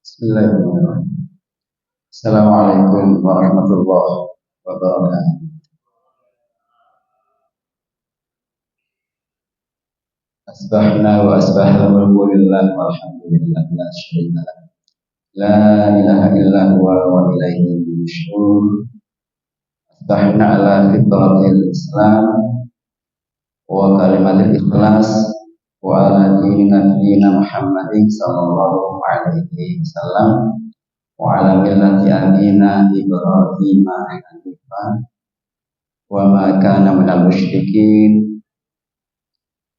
Bismillahirrahmanirrahim. Assalamualaikum warahmatullahi wabarakatuh. Asbahna wa asbahal mulku lillahi walhamdulillah la syarika lah. La ilaha illa huwa wa ilaihi nusyur. Asbahna ala fitratil Islam wa kalimatil ikhlas wa ala dinina Muhammadin sallallahu alaihi wasallam wa ala millati abina Ibrahim hanifan wa ma kana minal musyrikin.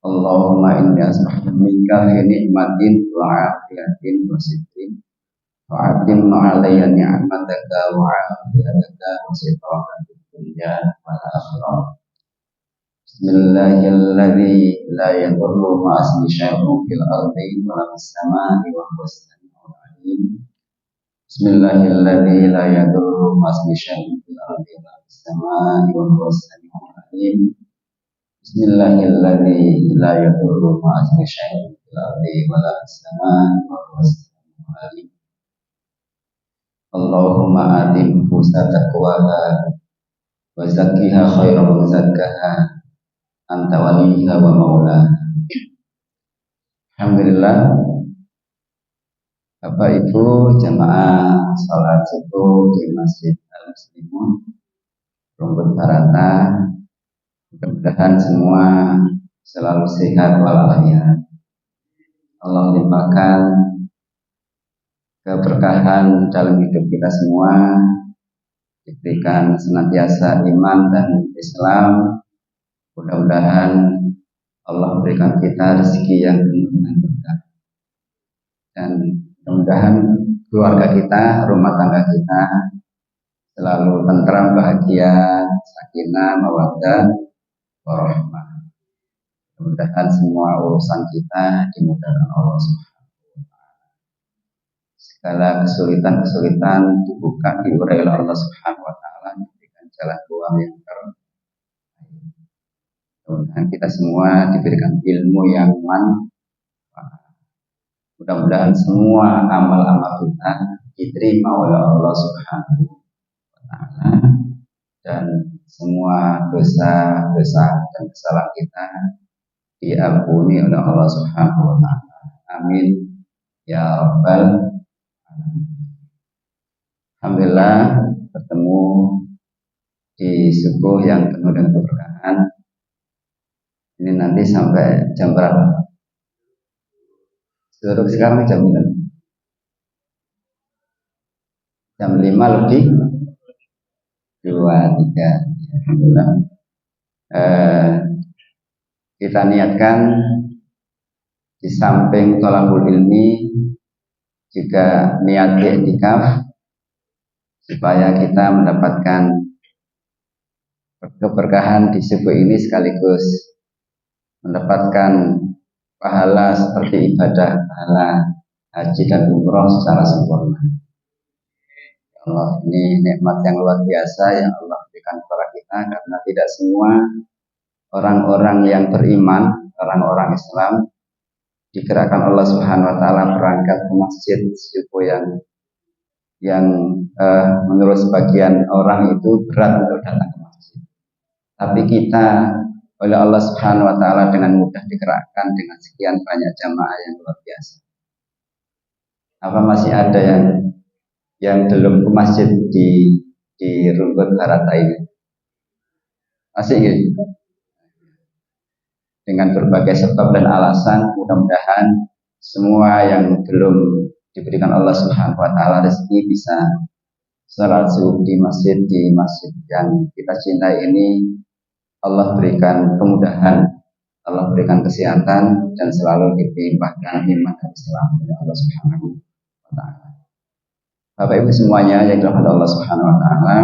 Allahumma inni asbahtu minka fi ni'matin wa afiyatin wa sidqin wa atim alayya ni'mataka wa afiyataka wa sidqaka fid dunya wal akhirah. Bismillahilladzi la yadurru ma'a ismihi syai'un fil ardi wa la fis samaa'i wa huwas samii'ul 'aliim. Bismillahilladzi la yadurru ma'a ismihi syai'un fil ardi wa la fis samaa'i wa huwas samii'ul 'aliim. Bismillahilladzi la yadurru ma'a ismihi syai'un fil ardi wa la fis samaa'i wa huwas samii'ul 'aliim. Allahumma ati nufusana taqwaha wa zakkiha khairan man zakkaha anta waliyuha wa maulaha. Alhamdulillah, Bapak Ibu jamaah salat subuh di Masjid Al-Muslimun Rumbut Barata, mudah-mudahan semua selalu sehat walafiat. Allah limpahkan keberkahan dalam hidup kita semua, diberikan senantiasa iman dan Islam. Mudah-mudahan Allah berikan kita rezeki yang penuh dengan berkah, dan mudah-mudahan keluarga kita, rumah tangga kita selalu tentram, bahagia, sakinah, mawaddah, warahmah. Mudah-mudahan semua urusan kita dimudahkan Allah Subhanahu wa Ta'ala. Segala kesulitan-kesulitan dibuka, diurai oleh Allah Subhanahu wa Ta'ala, diberikan jalan keluar yang terbaik. Mudah-mudahan kita semua diberikan ilmu yang manfaat. Mudah-mudahan semua amal-amal kita diterima oleh Allah Subhanahu wa Ta'ala, dan semua dosa-dosa dan kesalahan kita diampuni oleh Allah Subhanahu wa Ta'ala. Amin ya rabbal alamin. Alhamdulillah, bertemu di subuh yang penuh dengan keberkahan. Ini nanti sampai jam berapa? Sekarang jam 9. Jam 5 lebih 2, 3. Alhamdulillah. Kita niatkan di samping thalabul ilmi juga niat i'tikaf supaya kita mendapatkan keberkahan di subuh ini, sekaligus mendapatkan pahala seperti ibadah pahala haji dan umroh secara sempurna. Ya Allah, ini nikmat yang luar biasa yang Allah berikan kepada kita, karena tidak semua orang-orang yang beriman, orang-orang Islam, digerakkan Allah Subhanahu wa Ta'ala berangkat ke masjid subuh yang menurut sebagian orang itu berat untuk datang ke masjid. Tapi kita oleh Allah Subhanahu wa Ta'ala dengan mudah digerakkan dengan sekian banyak jamaah yang luar biasa. Apa masih ada yang belum ke masjid di Rumbut Barata ini? Masih gitu? Dengan berbagai sebab dan alasan, mudah-mudahan semua yang belum diberikan Allah Subhanahu wa Ta'ala rezeki bisa salat subuh di masjid yang kita cintai ini. Allah berikan kemudahan, Allah berikan kesehatan, dan selalu dilimpahkan nikmat dan Islam oleh Allah Subhanahu wa Ta'ala. Bapak Ibu semuanya yang dirahmati Allah Subhanahu wa Ta'ala,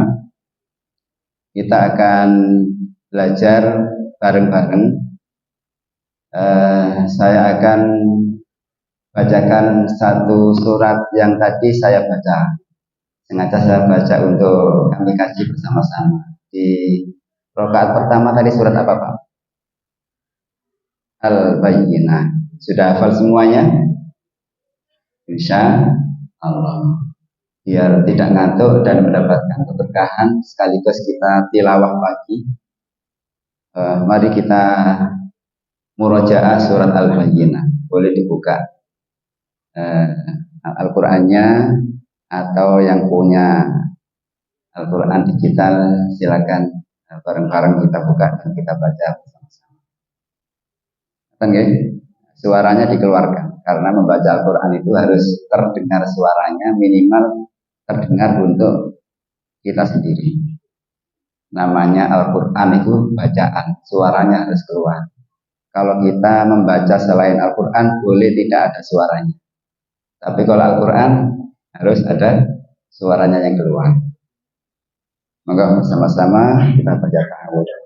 kita akan belajar bareng-bareng. Saya akan bacakan satu surat yang tadi saya baca. Sengaja saya baca untuk kami kaji bersama-sama. Di rakaat pertama tadi surat apa Pak? Al-Bayyinah. Sudah hafal semuanya? Insya Allah, biar tidak ngantuk dan mendapatkan keberkahan sekaligus kita tilawah pagi. Mari kita murojaah surat Al-Bayyinah. Boleh dibuka Al-Qur'annya, atau yang punya Al-Quran digital silakan bareng-bareng kita buka dan kita baca bersama-sama. Suaranya dikeluarkan karena membaca Al-Quran itu harus terdengar suaranya, minimal terdengar untuk kita sendiri. Namanya Al-Quran itu bacaan, suaranya harus keluar. Kalau kita membaca selain Al-Quran boleh tidak ada suaranya, tapi kalau Al-Quran harus ada suaranya yang keluar. Maka bersama-sama kita baca ta'awudz.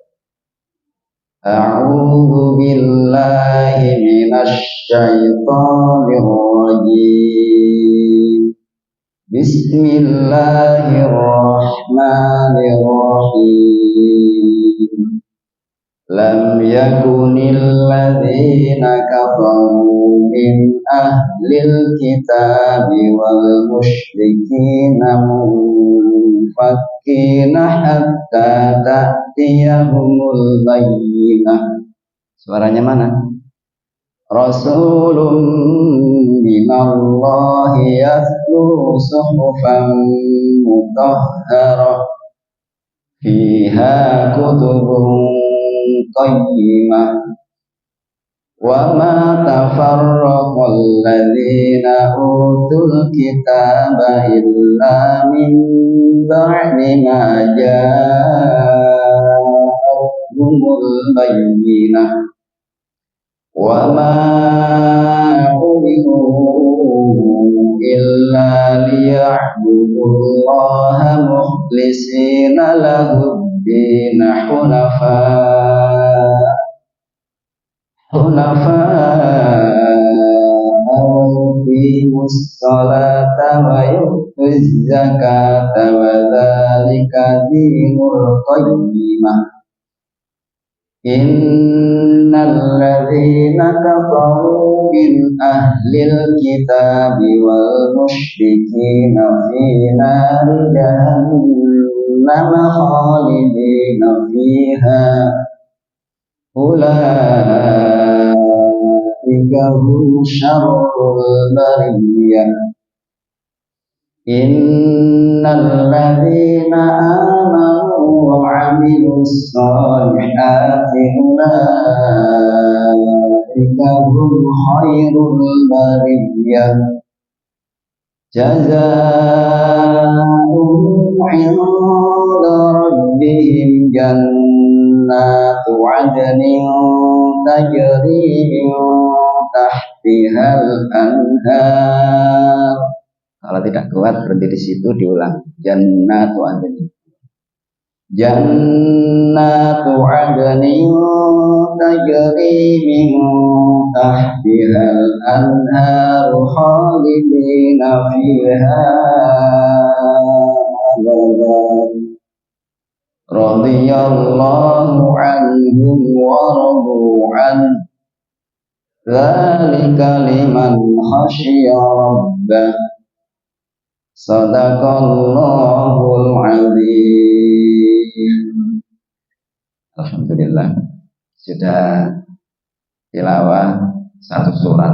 A'udzu billahi minasy syaithanir rajim. Bismillahirrahmanirrahim. Lam yakunil ladzina kafaru min ahlil kitabi wal musyrikina munfakkina hatta ta'tiyahumul bayyinah. Suaranya mana? Rasulun minallahi yatlu suhufan mutahharah fiha kutubun qayyimah wa ma tafarraqal ladzina utul kitaba illa min ba'di ma ja'ahumul bayyinah wa ma umiru illa liya'budullaha mukhlishina lahu-d-din yuqimus salata wa yu'tuz zakata wa dzalika dinul qayyimah. Innal ladzina kafaru min ahlil kitabi wal musyrikina fi nari jahannam khalidina fiha ulaika hum syarrul bariyah. Innal ladzina amanu wa 'amilus solihati ulaika hum khairul bariyah. Jazaa'uhum 'inda rabbihim jannatu 'adnin tajri min tahtihal anhar. Kalau tidak kuat berhenti di situ, diulang. Jannatu adnin. Jannatu adnin tajri min tahtihal anharu khalidina fiha abadan. Radiyallahu anhum wa radu an. Dzalika liman khasyiya rabbah. Sadaqallahul azim. Alhamdulillah, sudah tilawah satu surat,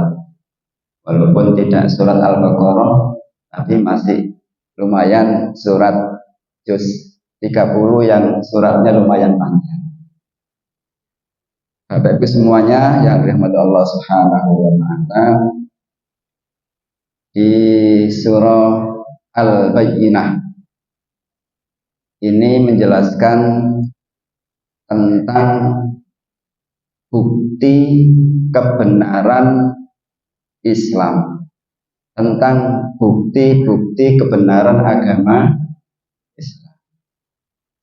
walaupun tidak surat Al-Baqarah, tapi masih lumayan surat juz 30 yang suratnya lumayan panjang. Bapak Ibu semuanya yang dirahmati Allah Subhanahu wa taala, di surah Al-Bayyinah ini menjelaskan tentang bukti kebenaran Islam, tentang bukti-bukti kebenaran agama Islam.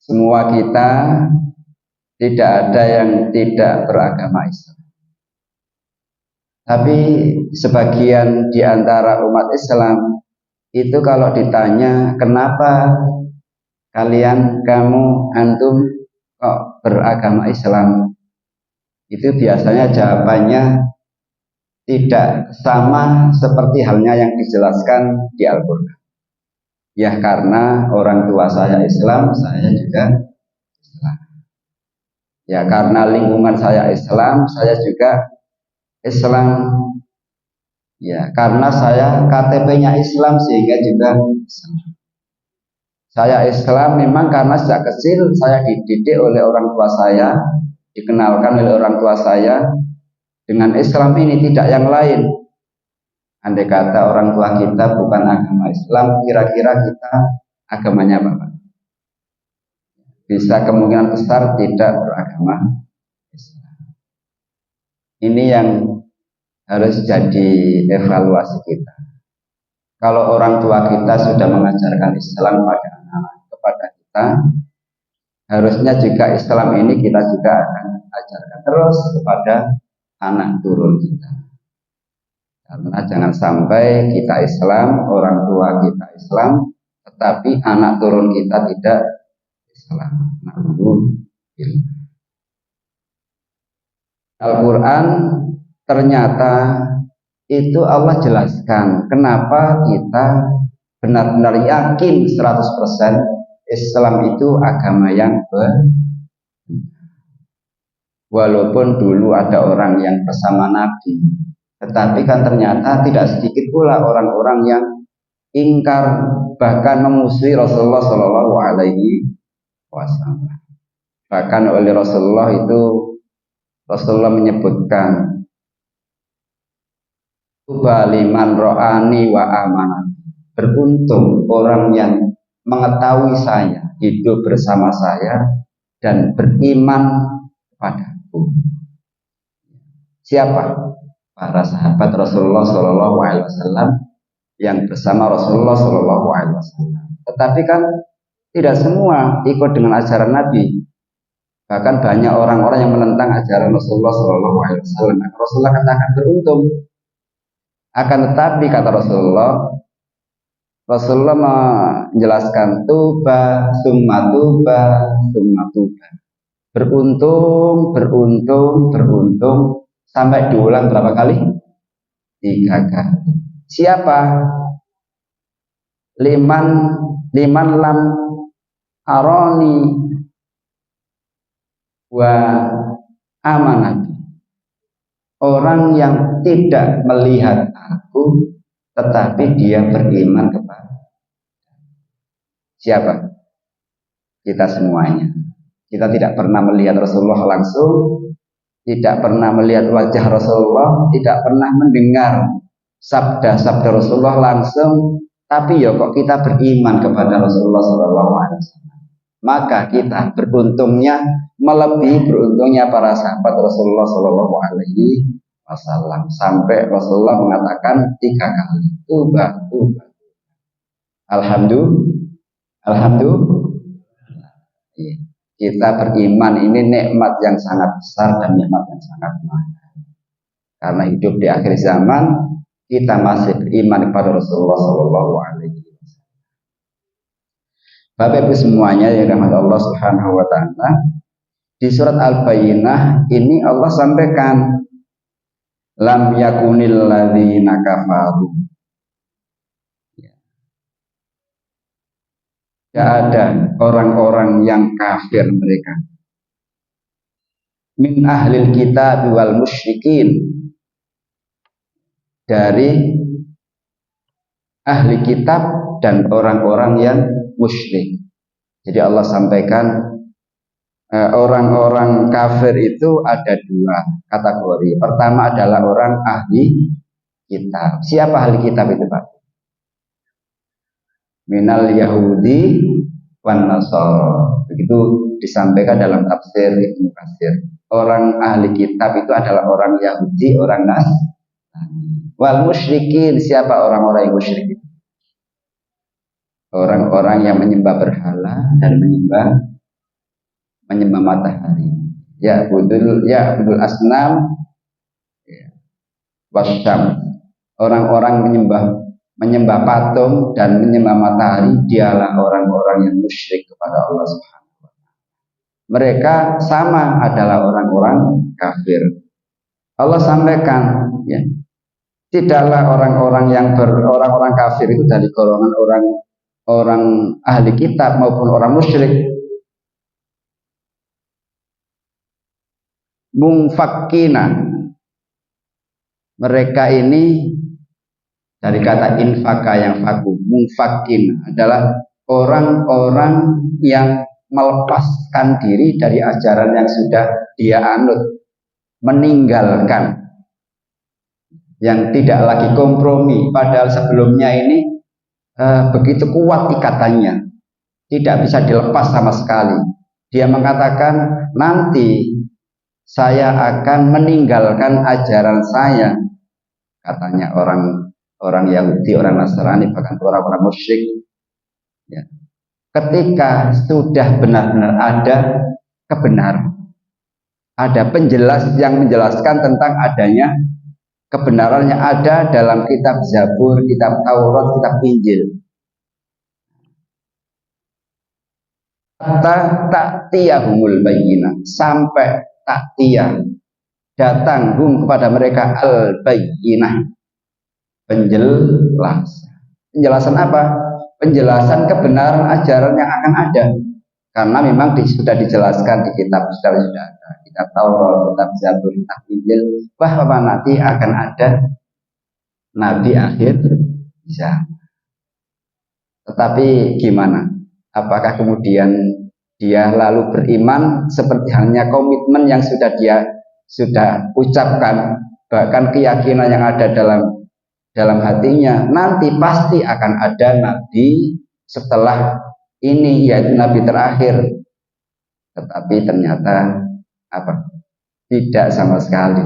Semua kita tidak ada yang tidak beragama Islam, tapi sebagian di antara umat Islam itu kalau ditanya kenapa antum kok beragama Islam, itu biasanya jawabannya tidak sama seperti halnya yang dijelaskan di Al-Quran. Ya karena orang tua saya Islam, saya juga Islam. Ya karena lingkungan saya Islam, saya juga Islam. Ya karena saya KTP-nya Islam sehingga juga Islam. Saya Islam memang karena sejak kecil saya dididik oleh orang tua saya, dikenalkan oleh orang tua saya dengan Islam ini, tidak yang lain. Andai kata orang tua kita bukan agama Islam, kira-kira kita agamanya apa, Pak? Bisa kemungkinan besar tidak beragama Islam. Ini yang harus jadi evaluasi kita. Kalau orang tua kita sudah mengajarkan Islam pada anak-anak kepada kita, harusnya juga Islam ini kita juga akan ajarkan terus kepada anak turun kita. Karena jangan sampai kita Islam, orang tua kita Islam, tetapi anak turun kita tidak Islam. Al-Quran ternyata itu Allah jelaskan kenapa kita benar-benar yakin 100% Islam itu agama yang benar. Walaupun dulu ada orang yang bersama Nabi, tetapi kan ternyata tidak sedikit pula orang-orang yang ingkar bahkan memusuhi Rasulullah Shallallahu Alaihi Wasallam. Bahkan oleh Rasulullah itu Rasulullah menyebutkan Baliman ro'ani wa amanah. Beruntung orang yang mengetahui saya, hidup bersama saya dan beriman padaku. Siapa? Para sahabat Rasulullah Shallallahu Alaihi Wasallam yang bersama Rasulullah Shallallahu Alaihi Wasallam. Tetapi kan tidak semua ikut dengan ajaran Nabi. Bahkan banyak orang-orang yang menentang ajaran Rasulullah Shallallahu Alaihi Wasallam. Rasulullah katakan beruntung. Akan tetapi kata Rasulullah menjelaskan tuba, summa tuba, summa tuba. Beruntung, beruntung, beruntung sampai diulang berapa kali? 3 kali. Siapa? Liman lam aroni wa amanati. Orang yang tidak melihat aku tetapi dia beriman kepada siapa? Kita semuanya. Kita tidak pernah melihat Rasulullah langsung, tidak pernah melihat wajah Rasulullah, tidak pernah mendengar sabda-sabda Rasulullah langsung, tapi ya kok kita beriman kepada Rasulullah SAW. Maka kita beruntungnya melebihi beruntungnya para sahabat Rasulullah Shallallahu Alaihi Wasallam. Sampai Rasulullah mengatakan 3 kali tuba. Alhamdulillah. Kita beriman ini nikmat yang sangat besar dan nikmat yang sangat mahal. Karena hidup di akhir zaman kita masih beriman kepada Rasulullah Shallallahu Alaihi Wasallam. Bapak Ibu semuanya yang dirahmati Allah Subhanahu wa taala, di surat Al-Bayyinah ini Allah sampaikan lam yakunil ladzina kafaru. Tidak ada orang-orang yang kafir mereka. Min ahlil kitab wal musyrikin. Dari ahli kitab dan orang-orang yang musyrik. Jadi Allah sampaikan orang-orang kafir itu ada 2 kategori. Pertama adalah orang ahli kitab. Siapa ahli kitab itu, Pak? Minal Yahudi wan Nasara. Begitu disampaikan dalam tafsir Ibnu Katsir. Orang ahli kitab itu adalah orang Yahudi, orang Nasrani. Wal musyrikin, siapa orang-orang yang musyrik itu? Orang-orang yang menyembah berhala dan menyembah matahari. Ya budul asnam wasyam. Orang-orang menyembah patung dan menyembah matahari, dialah orang-orang yang musyrik kepada Allah Subhanahu wa taala. Mereka sama adalah orang-orang kafir. Allah sampaikan ya, Tidaklah orang-orang kafir itu dari golongan orang ahli kitab maupun orang musyrik mungfakkina. Mereka ini dari kata infaka yang faku, mungfakin adalah orang-orang yang melepaskan diri dari ajaran yang sudah dia anut, meninggalkan, yang tidak lagi kompromi, padahal sebelumnya ini begitu kuat ikatannya, tidak bisa dilepas sama sekali. Dia mengatakan, nanti saya akan meninggalkan ajaran saya, katanya orang Yahudi, orang Nasrani, bahkan orang-orang musyrik. Ya. Ketika sudah benar-benar ada kebenaran, ada penjelas yang menjelaskan tentang adanya kebenaran yang ada dalam kitab Zabur, kitab Taurat, kitab Injil. Hatta ta'tiyahumul bayyinah, sampai ta'tiyah datang kepada mereka al-bayyinah, penjelasan apa? Penjelasan kebenaran ajaran yang akan ada, karena memang sudah dijelaskan di kitab, sudah ada kitab Taurat, kitab Zabur, kitab Injil, bahwa nanti akan ada nabi akhir zaman. Tetapi gimana? Apakah kemudian dia lalu beriman seperti halnya komitmen yang sudah dia ucapkan, bahkan keyakinan yang ada dalam hatinya, nanti pasti akan ada nabi setelah ini, yaitu nabi terakhir. Tetapi ternyata tidak sama sekali.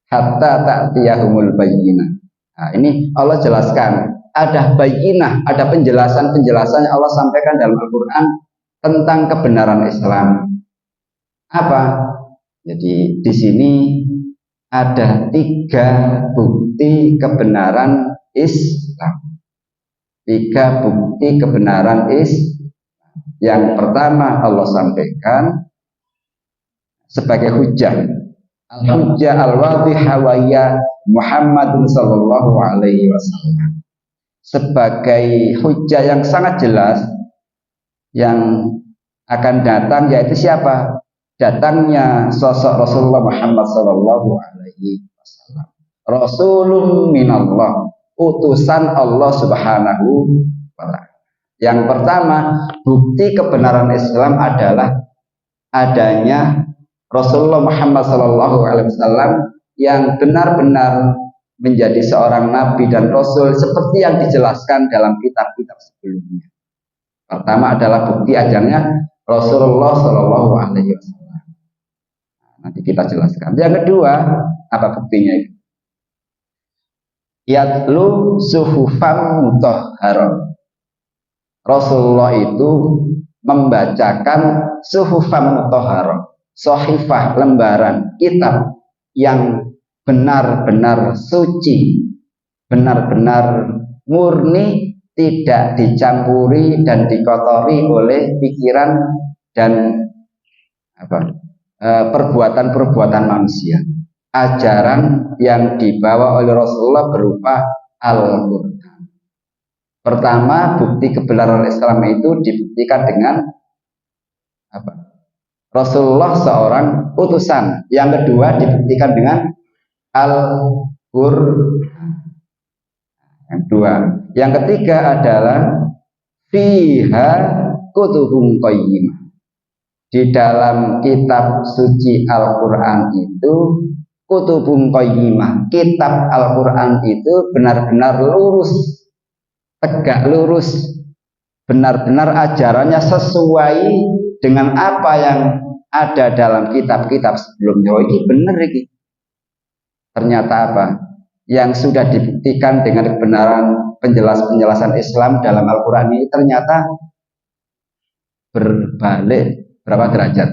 Hatta ta'tiyahumul bayyinah. Nah, ini Allah jelaskan, ada bayyinah, ada penjelasan yang Allah sampaikan dalam Al-Quran tentang kebenaran Islam. Apa? Jadi di sini ada 3 bukti kebenaran Islam. 3 bukti kebenaran Islam. Yang pertama Allah sampaikan sebagai hujjah. Al-hujjah al-wadhihah wa ya Muhammadun sallallahu alaihi wasallam. Sebagai hujjah yang sangat jelas yang akan datang, yaitu siapa? Datangnya sosok Rasulullah Muhammad sallallahu alaihi wasallam. Rasulun minallah, utusan Allah Subhanahu wa ta'ala. Yang pertama, bukti kebenaran Islam adalah adanya Rasulullah Muhammad sallallahu alaihi wasallam yang benar-benar menjadi seorang nabi dan rasul seperti yang dijelaskan dalam kitab-kitab sebelumnya. Pertama adalah bukti ajarnya Rasulullah sallallahu alaihi wasallam. Nanti kita jelaskan. Yang kedua, apa buktinya itu? Yatlu suhufan mutahharah. Rasulullah itu membacakan suhufan mutahharah, sahifah, lembaran kitab yang benar-benar suci, benar-benar murni, tidak dicampuri dan dikotori oleh pikiran dan perbuatan-perbuatan manusia. Ajaran yang dibawa oleh Rasulullah berupa Al-Quran. Pertama, bukti kebenaran Islam itu dibuktikan dengan Rasulullah seorang utusan. Yang kedua dibuktikan dengan Al-Quran. Yang kedua. Yang ketiga adalah fiha kutubun qayyimah. Di dalam kitab suci Al-Quran itu kutubun qayyimah, kitab Al-Quran itu benar-benar lurus, tegak lurus, benar-benar ajarannya sesuai dengan apa yang ada dalam kitab-kitab sebelumnya. Oh, ini benar ini. Ternyata apa? Yang sudah dibuktikan dengan kebenaran penjelasan Islam dalam Al-Quran ini ternyata berbalik berapa derajat?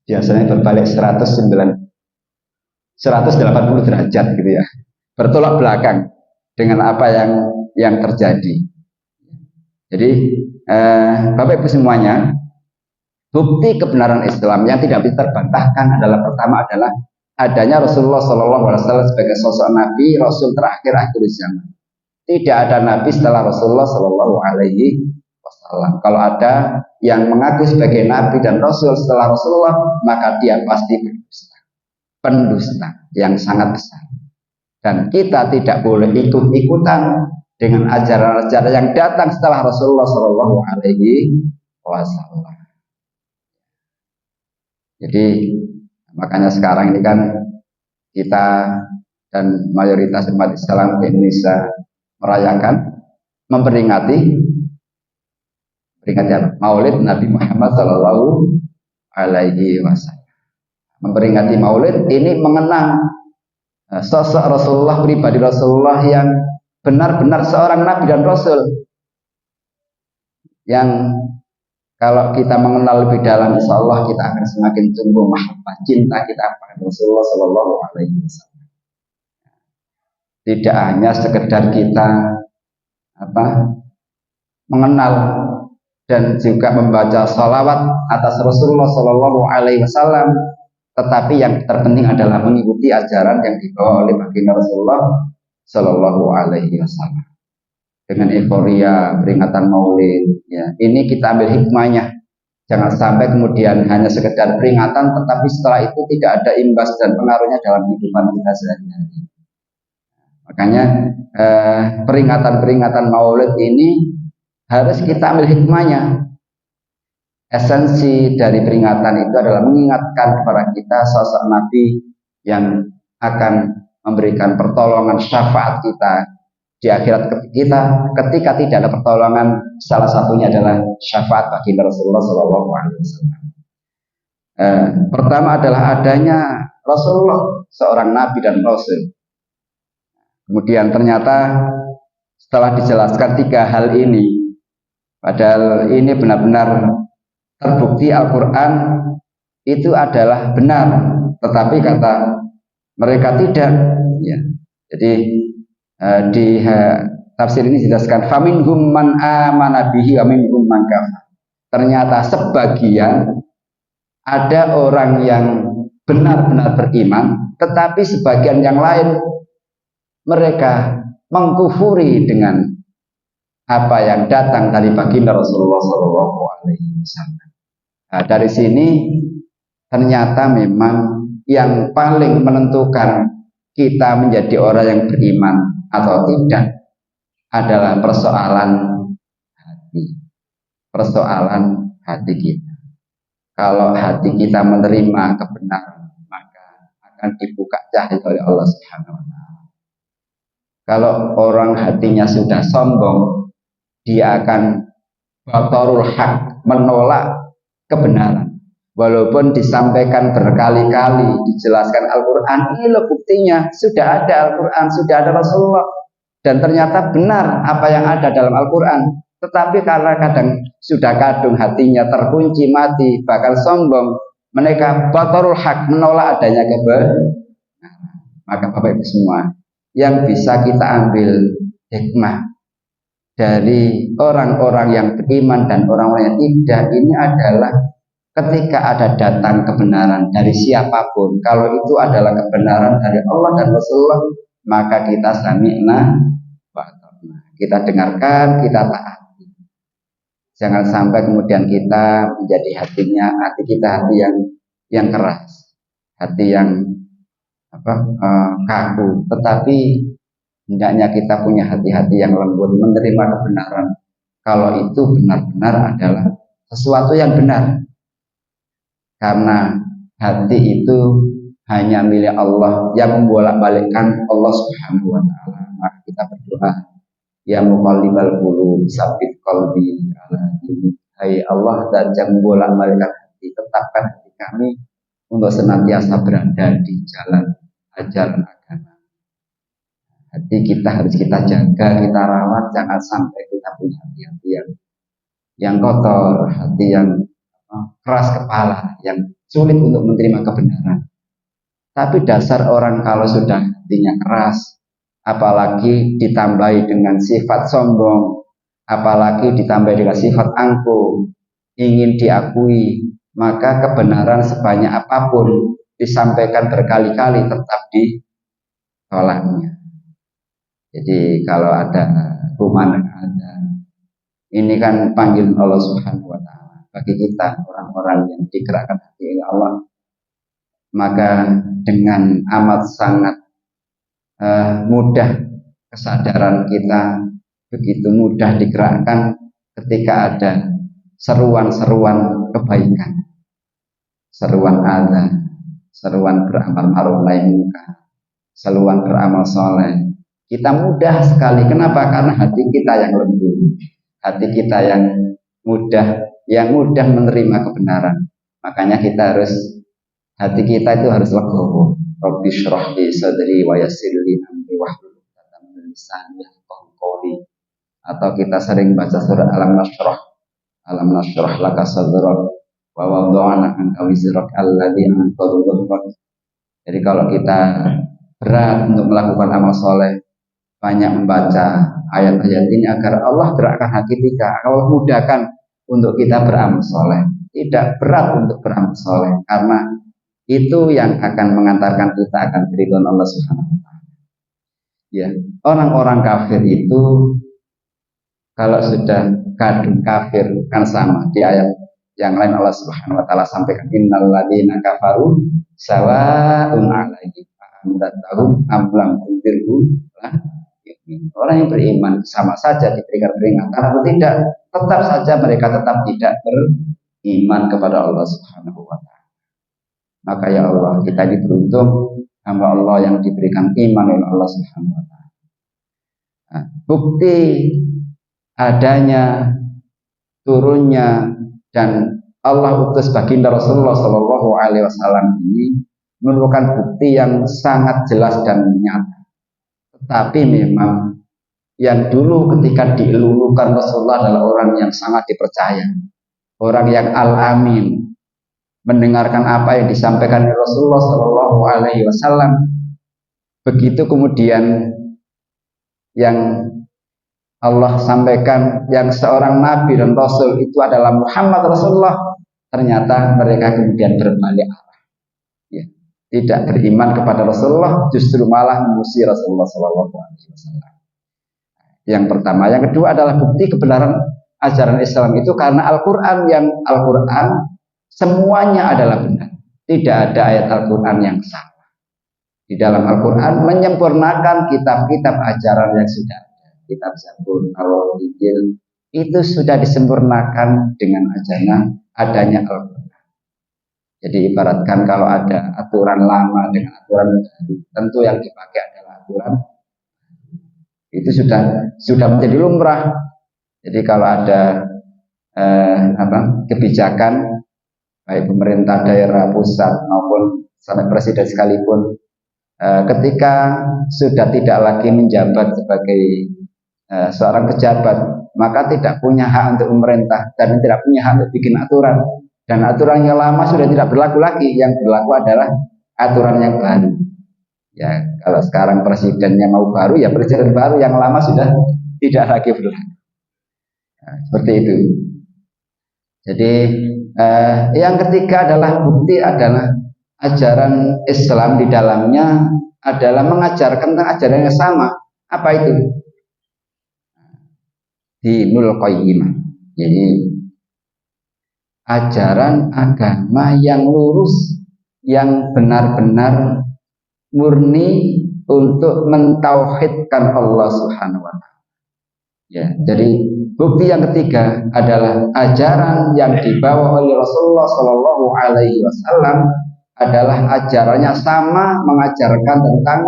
Biasanya berbalik 180 derajat gitu ya. Bertolak belakang dengan apa yang terjadi. Jadi Bapak Ibu semuanya, bukti kebenaran Islam yang tidak bisa terbantahkan adalah pertama adalah adanya Rasulullah Shallallahu Alaihi Wasallam sebagai sosok Nabi, Rasul terakhir akhir zaman. Tidak ada Nabi setelah Rasulullah Shallallahu Alaihi Wasallam. Kalau ada yang mengaku sebagai Nabi dan Rasul setelah Rasulullah, maka dia pasti pendusta yang sangat besar. Dan kita tidak boleh ikut-ikutan dengan ajaran-ajaran yang datang setelah Rasulullah Shallallahu Alaihi Wasallam. Jadi makanya sekarang ini kan kita dan mayoritas umat Islam di Indonesia merayakan, memperingati apa? Maulid Nabi Muhammad Shallallahu Alaihi Wasallam. Memperingati Maulid ini mengenang sosok Rasulullah, pribadi Rasulullah yang benar-benar seorang Nabi dan Rasul, yang kalau kita mengenal lebih dalam, insya Allah kita akan semakin tumbuh mahabbah, cinta kita kepada Rasulullah Shallallahu Alaihi Wasallam. Tidak hanya sekedar kita mengenal dan juga membaca salawat atas Rasulullah Shallallahu Alaihi Wasallam, tetapi yang terpenting adalah mengikuti ajaran yang dibawa oleh baginda Rasulullah Shallallahu Alaihi Wasallam. Dengan euforia peringatan Maulid, ya, ini kita ambil hikmahnya. Jangan sampai kemudian hanya sekedar peringatan, tetapi setelah itu tidak ada imbas dan pengaruhnya dalam kehidupan kita sehari-hari. Makanya peringatan-peringatan Maulid ini harus kita ambil hikmahnya. Esensi dari peringatan itu adalah mengingatkan kepada kita sosok Nabi yang akan memberikan pertolongan syafaat kita di akhirat kita ketika tidak ada pertolongan. Salah satunya adalah syafaat bagi Rasulullah Shallallahu Alaihi Wasallam. Pertama adalah adanya Rasulullah seorang Nabi dan Rasul. Kemudian ternyata setelah dijelaskan tiga hal ini, padahal ini benar-benar terbukti Al-Quran itu adalah benar, tetapi kata mereka tidak. Ya. Jadi di tafsir ini dijelaskan faminhum man amana bihi wa minhum man kafar. Ternyata sebagian ada orang yang benar-benar beriman, tetapi sebagian yang lain mereka mengkufuri dengan apa yang datang dari baginda Rasulullah Shallallahu Alaihi Wasallam. Nah, dari sini ternyata memang yang paling menentukan kita menjadi orang yang beriman atau tidak adalah persoalan hati, persoalan hati kita. Kalau hati kita menerima kebenaran, maka akan dibuka cahaya oleh Allah Subhanahu Wa Taala. Kalau orang hatinya sudah sombong, dia akan batarul haq, menolak kebenaran. Walaupun disampaikan berkali-kali, dijelaskan Al-Quran, ini loh buktinya, sudah ada Al-Quran, sudah ada Rasulullah, dan ternyata benar apa yang ada dalam Al-Quran. Tetapi karena kadang sudah kadung hatinya terkunci, mati, bahkan sombong, mereka batarul haq, menolak adanya kebenaran. Maka Bapak Ibu semua, yang bisa kita ambil hikmah dari orang-orang yang beriman dan orang-orang yang tidak, ini adalah ketika ada datang kebenaran dari siapapun, kalau itu adalah kebenaran dari Allah dan Rasulullah, maka kita sami'na wa ata'na, kita dengarkan, kita taati. Jangan sampai kemudian kita menjadi hati kita hati yang keras, hati yang kaku, tetapi hendaknya kita punya hati-hati yang lembut, menerima kebenaran kalau itu benar-benar adalah sesuatu yang benar. Karena hati itu hanya milik Allah, yang membolak-balikkan Allah Subhanahu Wa Taala. Maka kita berdoa, ya muqallibal qulub tsabbit qalbi ala dinik. Hai Allah, dan yang membolak-balikkan hati, tetapkan hati kami untuk senantiasa berada di jalan ajaran agama. Hati kita harus kita jaga, kita rawat, jangan sampai kita punya hati yang kotor, hati yang keras kepala, yang sulit untuk menerima kebenaran. Tapi dasar orang kalau sudah hatinya keras, apalagi ditambahi dengan sifat sombong, apalagi ditambahi dengan sifat angkuh, ingin diakui, maka kebenaran sebanyak apapun disampaikan berkali-kali tetap ditolaknya. Jadi kalau ada kumandang azan, ini kan panggilan Allah Subhanahu wa taala bagi kita orang-orang yang digerakkan hati oleh Allah, maka dengan amat sangat mudah kesadaran kita begitu mudah digerakkan ketika ada seruan-seruan kebaikan, seruan azan, seruan beramal ma'ruf nahi munkar, seruan beramal soleh. Kita mudah sekali. Kenapa? Karena hati kita yang lembut, hati kita yang mudah menerima kebenaran. Makanya kita harus, hati kita itu harus legowo. Rabbi shrah li sadri wa yassir li amri wahlul 'uqdatam min lisani yafqahu qawli. Atau kita sering baca surat alam nashrah laka sadrak wa wada'na anka wizrak alladzi anqadha dhahrak. Jadi kalau kita berat untuk melakukan amal soleh, banyak membaca ayat-ayat ini agar Allah gerakkan hati kita, Allah mudahkan untuk kita beramal soleh. Tidak berat untuk beramal soleh, karena itu yang akan mengantarkan kita akan keridhaan Allah Subhanahu wa taala. Ya, orang-orang kafir itu kalau sudah kadung kafir kan sama, di ayat yang lain Allah Subhanahu wa taala sampaikan innal ladzina kafaru sawa'un 'alaihim anzartahum am lam tunzirhum. Orang yang beriman sama saja diberikan peringatan atau tidak, tetap saja mereka tetap tidak beriman kepada Allah Subhanahu wa taala. Maka ya Allah, kita ini beruntung hamba Allah yang diberikan iman oleh Allah Subhanahu wa taala. Nah, bukti adanya turunnya dan Allah utus baginda Rasulullah Shallallahu alaihi wasallam ini merupakan bukti yang sangat jelas dan nyata. Tapi memang yang dulu ketika dielulukan Rasulullah adalah orang yang sangat dipercaya, orang yang al-amin, mendengarkan apa yang disampaikan oleh Rasulullah Shallallahu alaihi wasallam. Begitu kemudian yang Allah sampaikan yang seorang nabi dan rasul itu adalah Muhammad Rasulullah, ternyata mereka kemudian berbalik arah, ya, tidak beriman kepada Rasulullah, justru malah memusuhi Rasulullah Shallallahu alaihi wasallam. Yang pertama, yang kedua adalah bukti kebenaran ajaran Islam itu karena Al-Quran semuanya adalah benar, tidak ada ayat Al-Quran yang salah. Di dalam Al-Quran menyempurnakan kitab-kitab ajaran yang sudah ada, kitab Zabur, Taurat, Injil, itu sudah disempurnakan dengan adanya Al-Quran. Jadi ibaratkan kalau ada aturan lama dengan aturan baru, tentu yang dipakai adalah aturan itu sudah menjadi lumrah. Jadi kalau ada kebijakan baik pemerintah daerah, pusat maupun sampai presiden sekalipun, ketika sudah tidak lagi menjabat sebagai seorang pejabat, maka tidak punya hak untuk memerintah dan tidak punya hak untuk bikin aturan. Dan aturan yang lama sudah tidak berlaku lagi, yang berlaku adalah aturan yang baru. Ya, kalau sekarang presidennya mau baru, ya presiden baru, yang lama sudah tidak lagi berlaku. Nah, seperti itu. Jadi yang ketiga adalah bukti adalah ajaran Islam di dalamnya adalah mengajarkan tentang ajaran yang sama. Apa itu? Dinul Qayyimah. Jadi ajaran agama yang lurus, yang benar-benar murni untuk mentauhidkan Allah Subhanahu wa taala. Ya, jadi bukti yang ketiga adalah ajaran yang dibawa oleh Rasulullah Shallallahu alaihi wasallam adalah ajarannya sama, mengajarkan tentang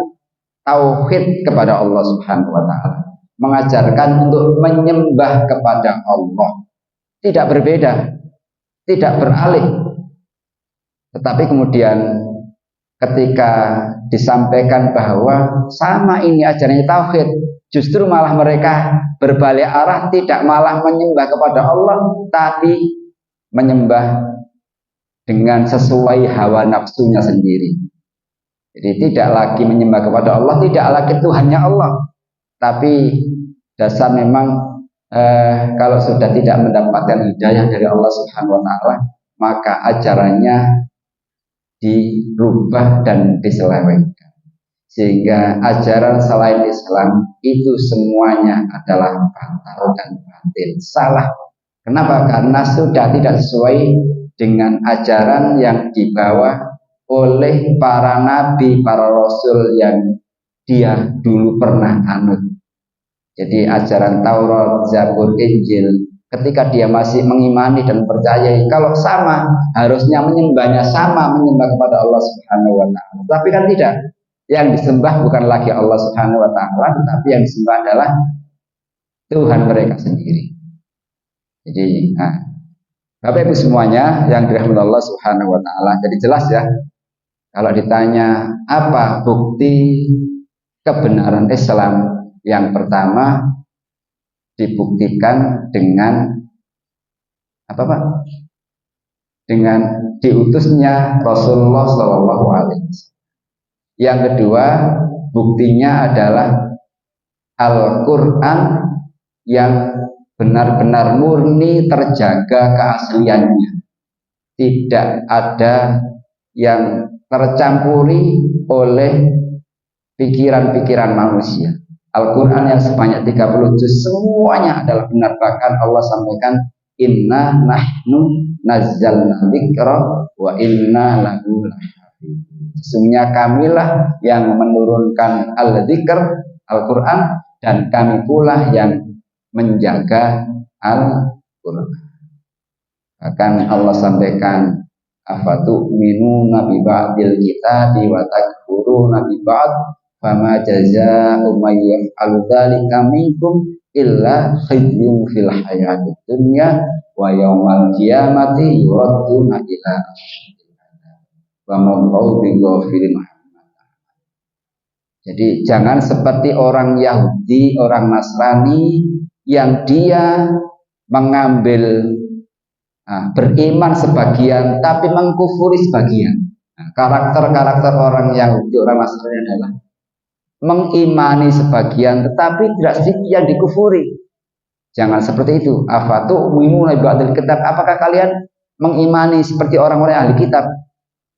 tauhid kepada Allah Subhanahu wa taala, mengajarkan untuk menyembah kepada Allah. Tidak berbeda, tidak beralih. Tetapi kemudian ketika disampaikan bahwa sama ini ajarannya tauhid, justru malah mereka berbalik arah, tidak malah menyembah kepada Allah, tapi menyembah dengan sesuai hawa nafsunya sendiri. Jadi tidak lagi menyembah kepada Allah, tidak lagi Tuhannya Allah, tapi dasar memang kalau sudah tidak mendapatkan hidayah dari Allah Subhanahu wa taala, maka ajarannya dirubah dan diselewengkan, sehingga ajaran selain Islam itu semuanya adalah batal dan batil, salah. Kenapa? Karena sudah tidak sesuai dengan ajaran yang dibawa oleh para nabi, para rasul yang dia dulu pernah anut. Jadi ajaran Taurat, Zabur, Injil, ketika dia masih mengimani dan percayai kalau sama, harusnya menyembahnya sama, menyembah kepada Allah Subhanahu wa taala. Tapi kan tidak. Yang disembah bukan lagi Allah Subhanahu wa taala, tetapi yang disembah adalah Tuhan mereka sendiri. Jadi, Bapak Ibu semuanya yang dirahmati Allah Subhanahu wa taala. Jadi jelas ya. Kalau ditanya apa bukti kebenaran Islam, yang pertama dibuktikan dengan apa Pak? Dengan diutusnya Rasulullah Shallallahu Alaihi Wasallam. Yang kedua, buktinya adalah Al-Quran yang benar-benar murni, terjaga keasliannya, tidak ada yang tercampuri oleh pikiran-pikiran manusia. Al-Quran yang sebanyak 30 juz semuanya adalah benar. Bahkan Allah sampaikan inna nahnu nazzalna dzikra wa inna lahu lahafidz. Sesungguhnya kamilah yang menurunkan al-dzikr, Al-Quran, dan kami pula yang menjaga Al-Quran. Bahkan Allah sampaikan afatu'minuna bi ba'dil kitabi wa takfuruna bi ba'd fama jazaa'u may yaf'alu dzalika minkum illa khizyun fil hayatid dunya wa yaumal qiyamati yuradduna ila asyadil adzab wa mallahu bighafilin. Jadi jangan seperti orang Yahudi, orang Nasrani yang dia mengambil beriman sebagian tapi mengkufuri sebagian. Karakter-karakter orang Yahudi, orang Nasrani adalah mengimani sebagian tetapi tidak sedikit yang dikufuri. Jangan seperti itu. Afatu'minuna bi ba'dil kitab, apakah kalian mengimani seperti orang-orang ahli kitab,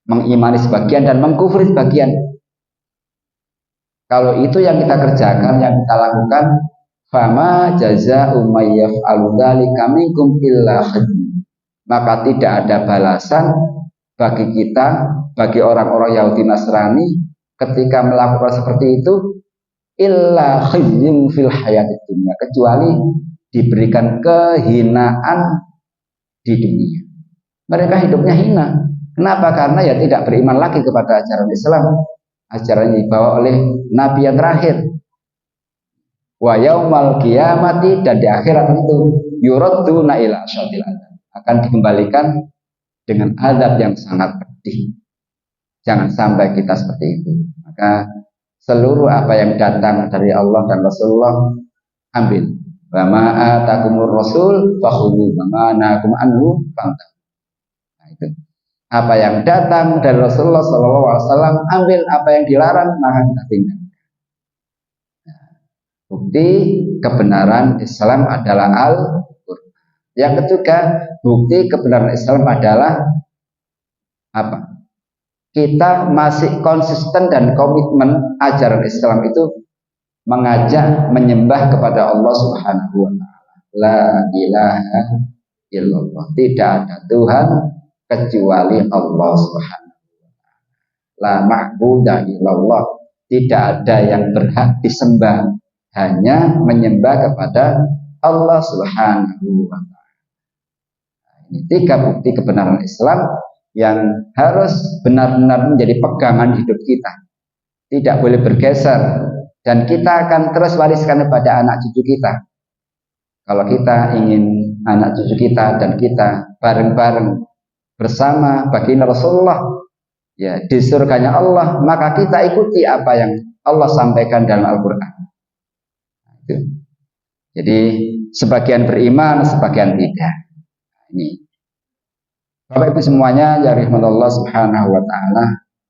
mengimani sebagian dan mengkufuri sebagian? Kalau itu yang kita kerjakan, yang kita lakukan, fama jazaa'u may yaf'alu dzalika minkum illa khizyun, maka tidak ada balasan bagi kita, bagi orang-orang Yahudi Nasrani ketika melakukan seperti itu illa khizyun fil hayatid dunya, kecuali diberikan kehinaan di dunia. Mereka hidupnya hina. Kenapa? Karena ya tidak beriman lagi kepada ajaran Islam, ajaran yang dibawa oleh Nabi yang terakhir. Wa yaumal qiyamati, dan di akhirat itu yuradduna ila asyadil adzab, akan dikembalikan dengan azab yang sangat pedih. Jangan sampai kita seperti itu. Maka seluruh apa yang datang dari Allah dan Rasulullah ambil. Wa ma atakumur rasul fakhudhu wa ma nahakum anhu fantahu. Nah, itu. Apa yang datang dari Rasulullah SAW ambil, apa yang dilarang maka kita tinggal. Nah, bukti kebenaran Islam adalah Al-Quran. Yang ketiga, bukti kebenaran Islam adalah apa? Kita masih konsisten dan komitmen ajaran Islam itu mengajak menyembah kepada Allah Subhanahu wa taala. La ilaha illallah. Tidak ada Tuhan kecuali Allah Subhanahu wa taala. La ma'budu illallah. Tidak ada yang berhak disembah, hanya menyembah kepada Allah Subhanahu wa taala. Ini 3 bukti kebenaran Islam yang harus benar-benar menjadi pegangan hidup kita, tidak boleh bergeser, dan kita akan terus wariskan kepada anak cucu kita. Kalau kita ingin anak cucu kita dan kita bareng-bareng bersama baginda Rasulullah ya di surganya Allah, maka kita ikuti apa yang Allah sampaikan dalam Al-Quran. Jadi sebagian beriman, sebagian tidak. Ini Bapak Ibu semuanya ya rahmatullah Subhanahu wa taala.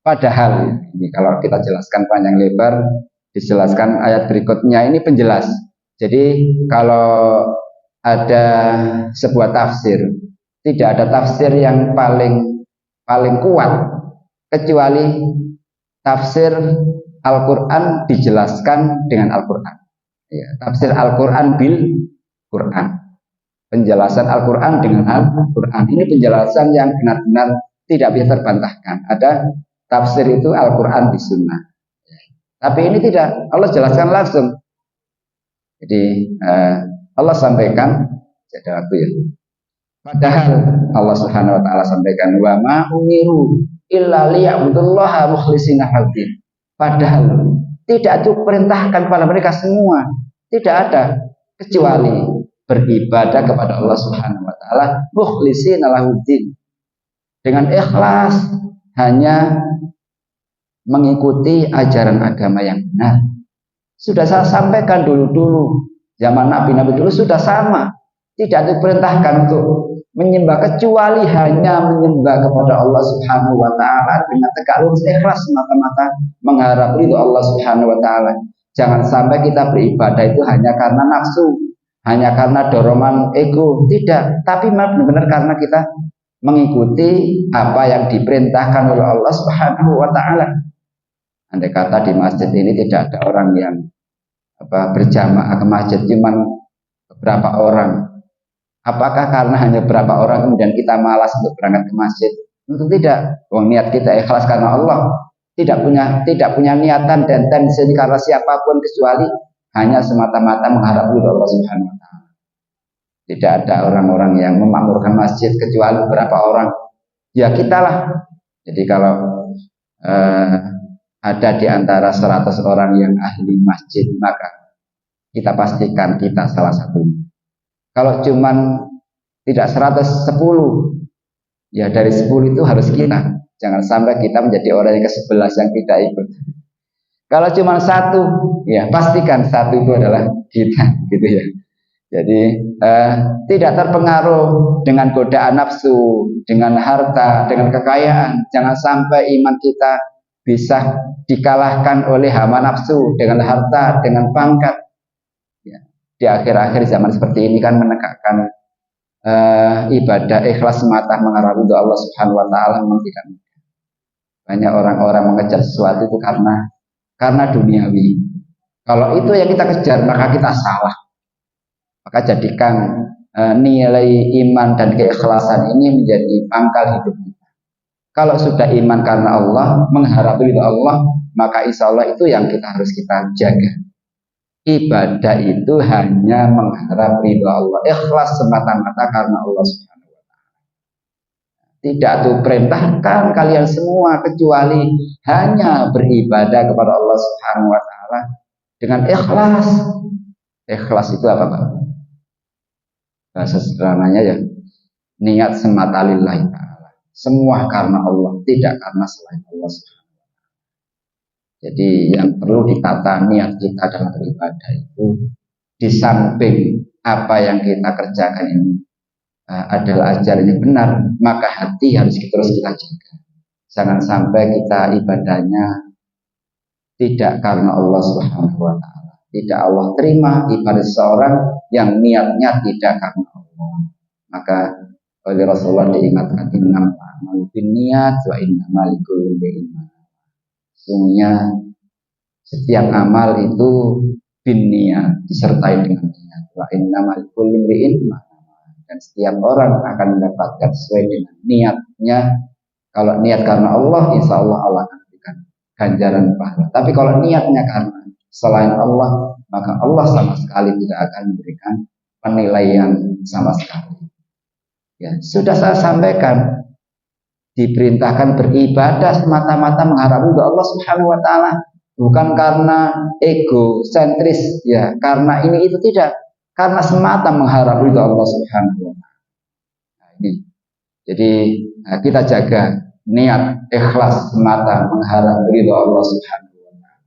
Padahal ini kalau kita jelaskan panjang lebar, dijelaskan ayat berikutnya ini penjelas. Jadi kalau ada sebuah tafsir, tidak ada tafsir yang paling kuat kecuali tafsir Al-Quran dijelaskan dengan Al-Quran. Ya, tafsir Al-Quran bil Quran. Penjelasan Al-Quran dengan Al-Quran. Ini penjelasan yang benar-benar tidak bisa terbantahkan. Ada tafsir itu Al-Quran di sunnah. Tapi ini tidak, Allah jelaskan langsung. Jadi Allah sampaikan, jadi aku ya. Padahal Allah Subhanahu wa taala sampaikan wa ma umiru illa liya'budullaha mukhlishina hadzin. Padahal tidak diperintahkan kepada mereka semua, tidak ada kecuali beribadah kepada Allah Subhanahu wa taala mukhlishina lahuddin. Dengan ikhlas, hanya mengikuti ajaran agama yang benar. Sudah saya sampaikan dulu zaman Nabi dulu sudah sama, tidak diperintahkan untuk menyembah kecuali hanya menyembah kepada Allah Subhanahu wa taala dengan tegak lurus ikhlas semata-mata mengharap ridho Allah Subhanahu wa taala. Jangan sampai kita beribadah itu hanya karena nafsu, hanya karena dorongan ego, tidak, tapi benar-benar karena kita mengikuti apa yang diperintahkan oleh Allah Subhanahu wa taala. Andai kata di masjid ini tidak ada orang yang berjamaah ke masjid, cuman beberapa orang, apakah karena hanya beberapa orang kemudian kita malas untuk berangkat ke masjid? Tentu tidak. Niat kita ikhlas karena Allah, tidak punya niatan dan tendensi karena siapapun kecuali hanya semata-mata mengharap ridho Allah Subhanahu wa taala. Tidak ada orang-orang yang memakmurkan masjid kecuali beberapa orang. Ya kitalah. Jadi kalau ada di antara 100 orang yang ahli masjid, maka kita pastikan kita salah satunya. Kalau cuman tidak 110, ya dari 10 itu harus kita. Jangan sampai kita menjadi orang yang ke-11 yang tidak ikut. Kalau cuma 1, ya pastikan 1 itu adalah kita, gitu ya. Jadi tidak terpengaruh dengan godaan nafsu, dengan harta, dengan kekayaan. Jangan sampai iman kita bisa dikalahkan oleh hawa nafsu dengan harta, dengan pangkat. Ya, di akhir-akhir zaman seperti ini kan menegakkan ibadah ikhlas semata mengharap ridho Allah Subhanahu wa taala memang tidak mudah. Banyak orang-orang mengejar sesuatu itu karena duniawi. Kalau itu yang kita kejar maka kita salah. Maka jadikan nilai iman dan keikhlasan ini menjadi pangkal hidup kita. Kalau sudah iman karena Allah, mengharap ridho Allah, maka insya Allah itu yang kita harus kita jaga. Ibadah itu hanya mengharap ridho Allah, ikhlas semata-mata karena Allah Subhanahu wa taala. Tidak diperintahkan kalian semua kecuali hanya beribadah kepada Allah Subhanahu wa taala dengan ikhlas. Ikhlas itu apa, Pak? Bahasa sederhananya ya, niat semata lillahi ta'ala. Semua karena Allah, tidak karena selain Allah Subhanahu wa taala. Jadi yang perlu ditata niat kita dalam beribadah itu, di samping apa yang kita kerjakan ini adalah ajaran yang benar, maka hati harus terus kita jaga. Jangan sampai kita ibadahnya tidak karena Allah Subhanahu wa taala. Tidak Allah terima ibadah seorang yang niatnya tidak karena Allah. Maka oleh Rasulullah diingatkan innam a'malu binniyat wa innamal likulli imrin ma nawa. Sesungguhnya setiap amal itu binniyat, disertai dengan niat. Wa innamal likulli imrin ma nawa. Dan setiap orang akan mendapatkan sesuai dengan niatnya. Kalau niat karena Allah, insya Allah Allah akan berikan ganjaran pahala. Tapi kalau niatnya karena selain Allah, maka Allah sama sekali tidak akan memberikan penilaian sama sekali. Ya, sudah saya sampaikan, diperintahkan beribadah semata-mata mengharap ridho Allah Subhanahu wa taala, bukan karena ego sentris ya, karena ini itu tidak, karena semata mengharap ridho Allah Subhanahu wa taala. Nah, ini. Jadi kita jaga niat ikhlas semata mengharap ridho Allah Subhanahu wa taala.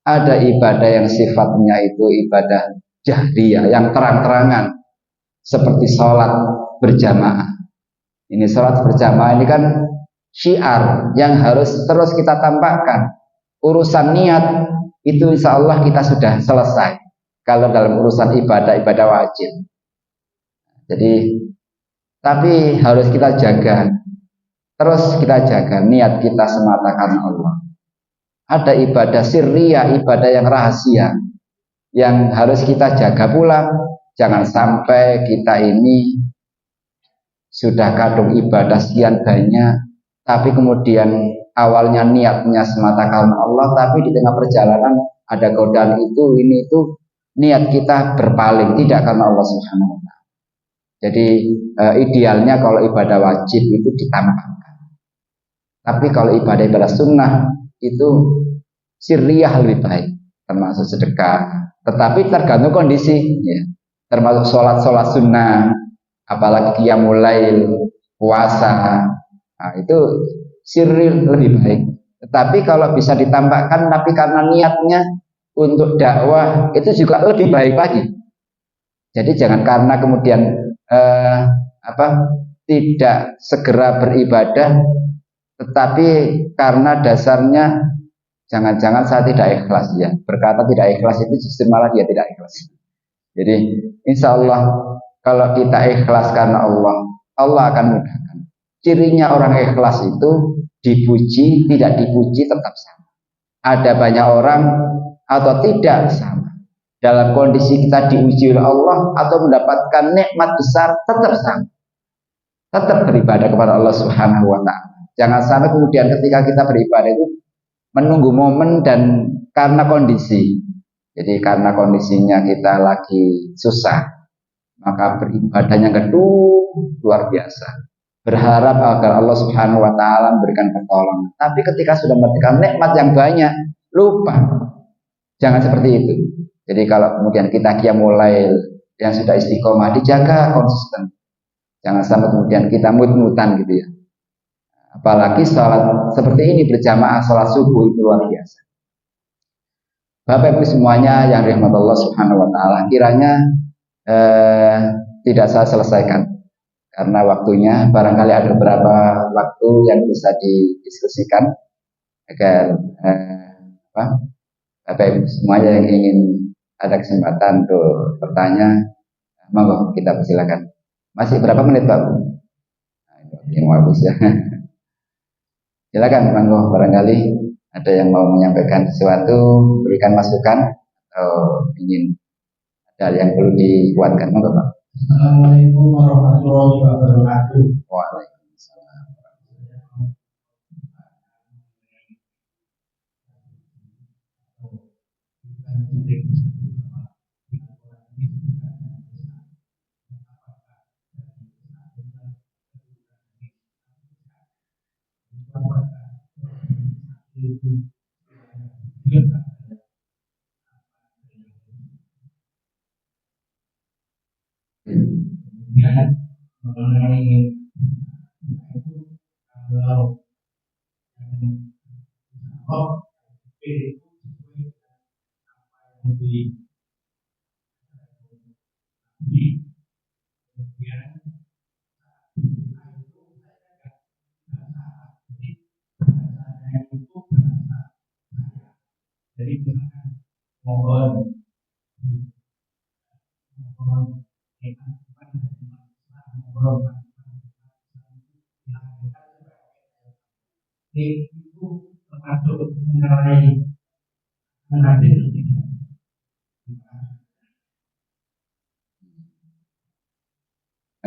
Ada ibadah yang sifatnya itu ibadah jahriyah, yang terang-terangan, seperti sholat berjamaah. Ini sholat berjamaah ini kan syiar yang harus terus kita tampakkan. Urusan niat itu insya Allah kita sudah selesai kalau dalam urusan ibadah wajib. Jadi tapi harus kita jaga Terus kita jaga niat kita semata karena Allah. Ada ibadah sirriyah, ibadah yang rahasia, yang harus kita jaga pula. Jangan sampai kita ini sudah kadung ibadah sekian banyak, tapi kemudian awalnya niatnya semata karena Allah, tapi di tengah perjalanan ada godaan ini itu, niat kita berpaling tidak karena Allah Subhanahu wa Ta'ala. Jadi idealnya kalau ibadah wajib itu ditampakkan, tapi kalau ibadah sunnah itu sirriyah lebih baik, termasuk sedekah, tetapi tergantung kondisi ya. Termasuk sholat sunnah, apalagi qiyamul lail, puasa, nah, itu sirril lebih baik. Tetapi kalau bisa ditampakkan, tapi karena niatnya untuk dakwah itu juga lebih baik lagi. Jadi jangan karena kemudian tidak segera beribadah, tetapi karena dasarnya jangan-jangan saya tidak ikhlas ya. Berkata tidak ikhlas itu justru malah dia tidak ikhlas. Jadi insya Allah kalau kita ikhlas karena Allah, Allah akan mudahkan. Cirinya orang ikhlas itu dipuji, tidak dipuji tetap sama. Ada banyak orang atau tidak sama. Dalam kondisi kita diuji oleh Allah atau mendapatkan nikmat besar tetap sama. Tetap beribadah kepada Allah Subhanahu wa Ta'ala. Jangan sampai kemudian ketika kita beribadah itu menunggu momen dan karena kondisi. Jadi karena kondisinya kita lagi susah, maka beribadahnya gedung luar biasa. Berharap agar Allah Subhanahu wa Ta'ala memberikan pertolongan. Tapi ketika sudah mendapatkan nikmat yang banyak, lupa. Jangan seperti itu. Jadi kalau kemudian kita qiyamul lail yang sudah istiqomah, dijaga konsisten. Jangan sampai kemudian kita mut-mutan gitu ya. Apalagi sholat seperti ini berjamaah, sholat subuh itu luar biasa. Bapak Ibu semuanya yang dirahmati Allah Subhanahu wa Ta'ala, kiranya tidak saya selesaikan karena waktunya, barangkali ada beberapa waktu yang bisa didiskusikan agar Bapak Ibu semuanya yang ingin ada kesempatan untuk bertanya, monggo kita persilakan. Masih berapa menit Pak? Yang bagus ya. Silakan monggo, barangkali ada yang mau menyampaikan sesuatu, berikan masukan atau ingin ada yang perlu dikuatkan, monggo Pak. Assalamualaikum warahmatullahi wabarakatuh. Waalaikumsalam. Kemudian mengenai itu kalau itu kemudian jadi mohon itu termasuk mengenai mengambil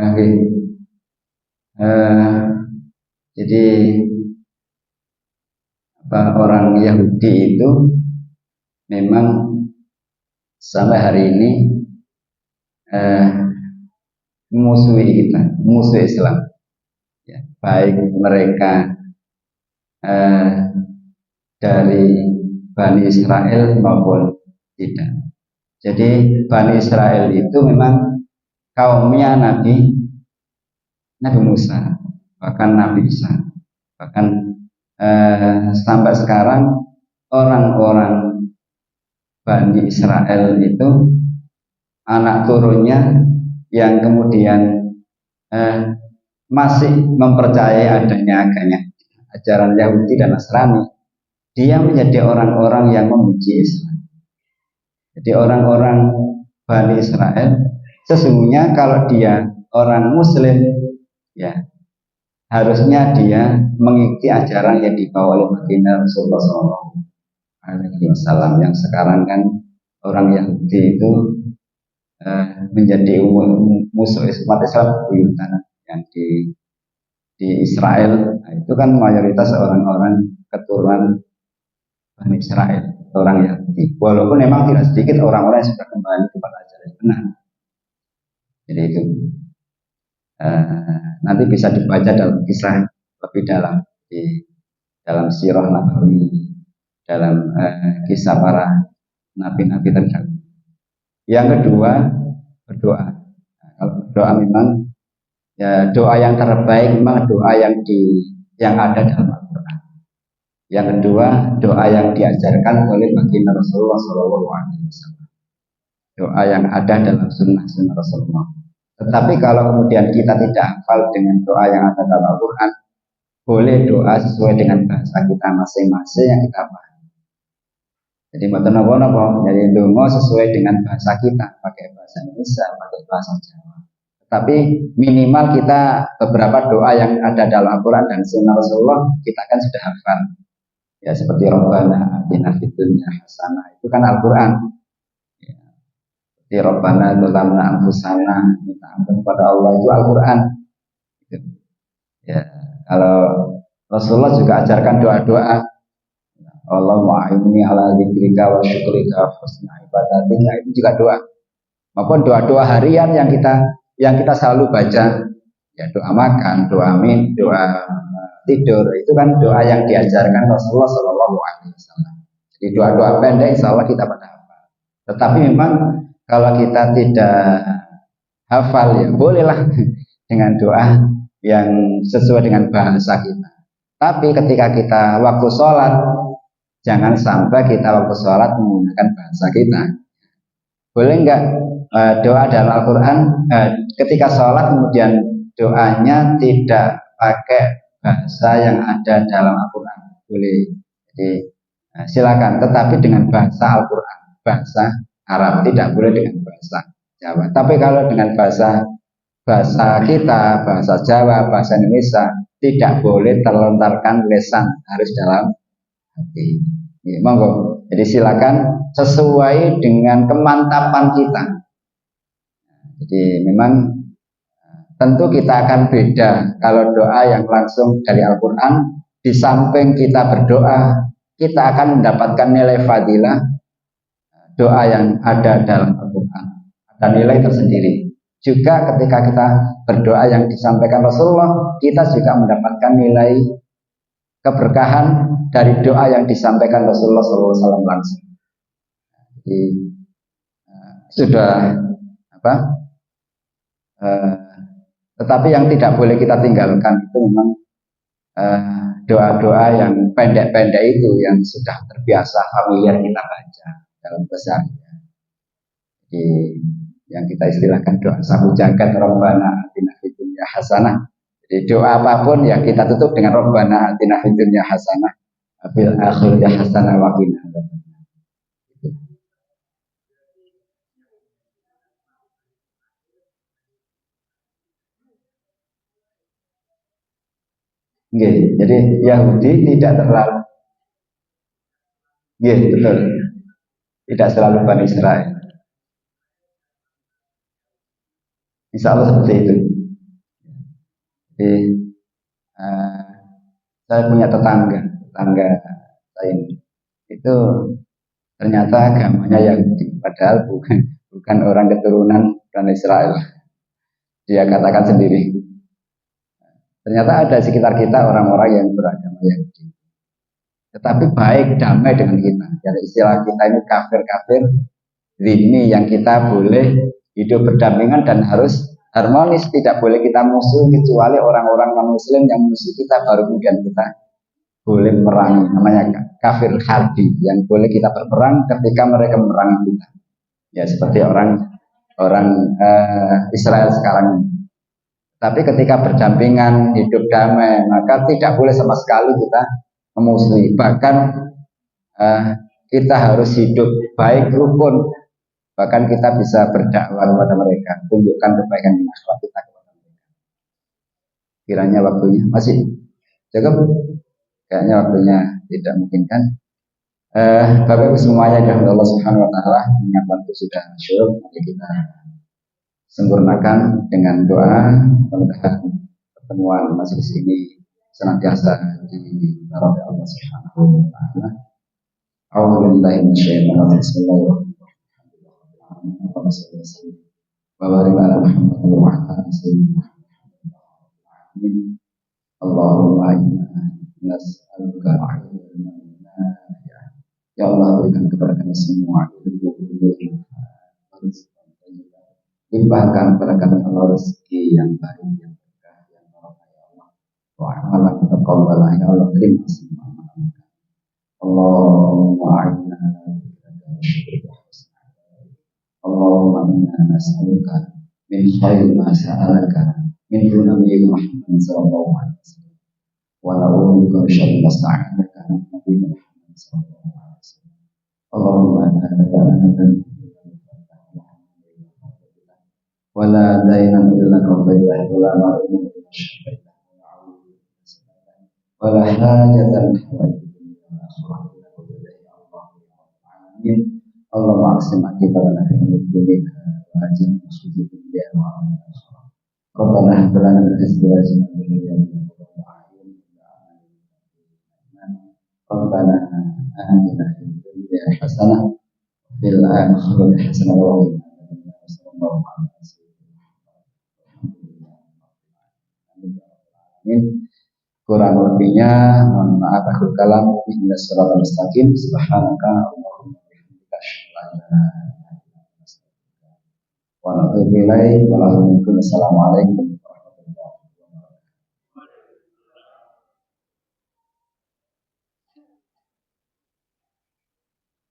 Oke. Jadi orang Yahudi itu memang sampai hari ini musuhi kita, musuh Islam. Ya, baik mereka dari Bani Israel maupun tidak. Jadi Bani Israel itu memang kaumnya Nabi Musa, bahkan Nabi Isa, bahkan sampai sekarang orang-orang Bani Israel itu anak turunnya yang kemudian masih mempercayai adanya ajaran Yahudi dan Nasrani, dia menjadi orang-orang yang membenci Islam. Jadi orang-orang Bani Israel sesungguhnya kalau dia orang Muslim, ya harusnya dia mengikuti ajaran yang dibawa oleh baginda Rasulullah SAW, yang sekarang kan orang Yahudi itu menjadi musuh umat Islam buyutan yang di Israel. Nah, itu kan mayoritas orang-orang keturunan Bani Israel, orang Yahudi. Walaupun memang tidak sedikit orang-orang yang sudah kembali kepada ajaran yang benar. Jadi itu nanti bisa dibaca dalam kisah lebih dalam di dalam sirah Nabawi, dalam kisah para nabi-nabi terdahulu. Yang kedua, berdoa. Nah, kalau berdoa memang ya doa yang terbaik memang doa yang ada dalam Al-Quran. Yang kedua, doa yang diajarkan oleh baginda Rasulullah SAW. Doa yang ada dalam sunnah Rasulullah. Tetapi kalau kemudian kita tidak hafal dengan doa yang ada dalam Al-Quran, boleh doa sesuai dengan bahasa kita masing-masing yang kita paham. Jadi nopo jadi dongo sesuai dengan bahasa kita, pakai bahasa Indonesia, pakai bahasa Jawa. Tapi minimal kita beberapa doa yang ada dalam Al-Quran dan sunnah Rasulullah kita kan sudah hafal. Ya seperti Rabbana atina fid dunya hasanah, itu kan Al-Quran. Ya, seperti Rabbana dzalamna anfusana, minta ampun kepada Allah, itu Al-Quran. Ya, kalau Rasulullah juga ajarkan doa-doa, Allah ma'inni ala dzikrika wa syukrika wa husna ibadatika, itu juga doa. Maupun doa-doa harian yang kita selalu baca, ya doa makan, doa min, doa tidur, itu kan doa yang diajarkan Rasulullah SAW. Jadi doa-doa pendek insya Allah kita pada hafal. Tetapi memang kalau kita tidak hafal ya bolehlah dengan doa yang sesuai dengan bahasa kita. Tapi ketika kita waktu sholat, jangan sampai kita waktu sholat menggunakan bahasa kita. Boleh enggak doa dalam Al-Quran ketika sholat kemudian doanya tidak pakai bahasa yang ada dalam Al-Quran? Boleh. Jadi silakan, tetapi dengan bahasa Al-Quran, bahasa Arab, tidak boleh dengan bahasa Jawa. Tapi kalau dengan bahasa kita, bahasa Jawa, bahasa Indonesia, tidak boleh terlontarkan lesan, harus dalam hati. Ya, monggo. Jadi silakan sesuai dengan kemantapan kita. Jadi memang tentu kita akan beda kalau doa yang langsung dari Al-Quran. Di samping kita berdoa, kita akan mendapatkan nilai fadilah doa yang ada dalam Al-Quran, ada nilai tersendiri. Juga ketika kita berdoa yang disampaikan Rasulullah, kita juga mendapatkan nilai keberkahan dari doa yang disampaikan Rasulullah SAW langsung. Jadi sudah apa? Tetapi yang tidak boleh kita tinggalkan itu memang doa-doa yang pendek-pendek itu yang sudah terbiasa familiar kita baca dalam keseharian. Jadi yang kita istilahkan doa sabu jagat, Rabbana atina fid dunya hasanah. Jadi doa apapun ya kita tutup dengan Rabbana atina fid dunya hasanah fil akhirati hasanah wa qina adzabannar. Jadi Yahudi tidak terlalu, betul, tidak selalu Bani Israel. Insya Allah seperti itu. Jadi saya punya tetangga saya ini, itu ternyata agamanya Yahudi, padahal bukan orang keturunan Bani Israel. Dia katakan sendiri. Ternyata ada di sekitar kita orang-orang yang beragama Yahudi. Tetapi baik, damai dengan kita. Jadi istilah kita ini kafir-kafir, ini yang kita boleh hidup berdampingan dan harus harmonis. Tidak boleh kita musuh kecuali orang-orang non-muslim yang musuh kita, baru kemudian kita boleh merangi. Namanya kafir harbi, yang boleh kita berperang ketika mereka memerangi kita. Ya seperti orang Israel sekarang ini. Tapi ketika berdampingan, hidup damai, maka tidak boleh sama sekali kita memusuhi. Bahkan kita harus hidup baik, rukun. Bahkan kita bisa berdakwah kepada mereka, tunjukkan kebaikan yang akhlak kita kepada mereka. kiranya waktunya masih cukup, kayaknya waktunya tidak memungkinkan. Bapak Ibu semuanya dan Allah Subhanahu Wa Taala, yang waktu sudah syukur, mari kita sempurnakan dengan doa. Mudah-mudahan pertemuan majelis ini senantiasa di rahmat Allah Subhanahu Wa Taala. A'udzubillahi minasyaitonir rajim. Bismillahirrahmanirrahim. Wa barik ala Muhammad wa ala sayyidina Muhammad. Allahumma inna nas'aluka ilman nafi'an. Ya Allah, berikan kepada kami semua ilmu yang limpahkan kepada kami Allah rezeki yang baik, yang berkah, yang barokah ya Allah. Wa amalan taqabbalah ya Allah, terima semua amalan kami. Allahumma a'inna ala dzikrika wa syukrika wa husni ibadatik. Allahumma inna nas'aluka min khairi ma sa'alaka min nabiyyika Muhammad sallallahu alaihi wasallam. Wa na'udzu bika min syarri ma sta'anaka min nabiyyika Muhammad sallallahu alaihi wasallam. Allahumma inna wala dainan illa qadailah wala ma'rufun illa syafailah wala hajatan Allah ma'aksim akibatana fi dunia wa ajin masjid dunia wa Rabbana hablana min azwajina wa dhurriyyatina qurrata a'yun Rabbana atina fid dunya hasanah wa fil akhirati hasanah wa qina adzabannar. Kurang lebihnya mohon maaf, akhir kalam ihdinas siratal mustaqim. Subhanaka Allahumma wa bihamdika asyhadu an la ilaha illa anta astaghfiruka wa atubu ilaik. Assalamualaikum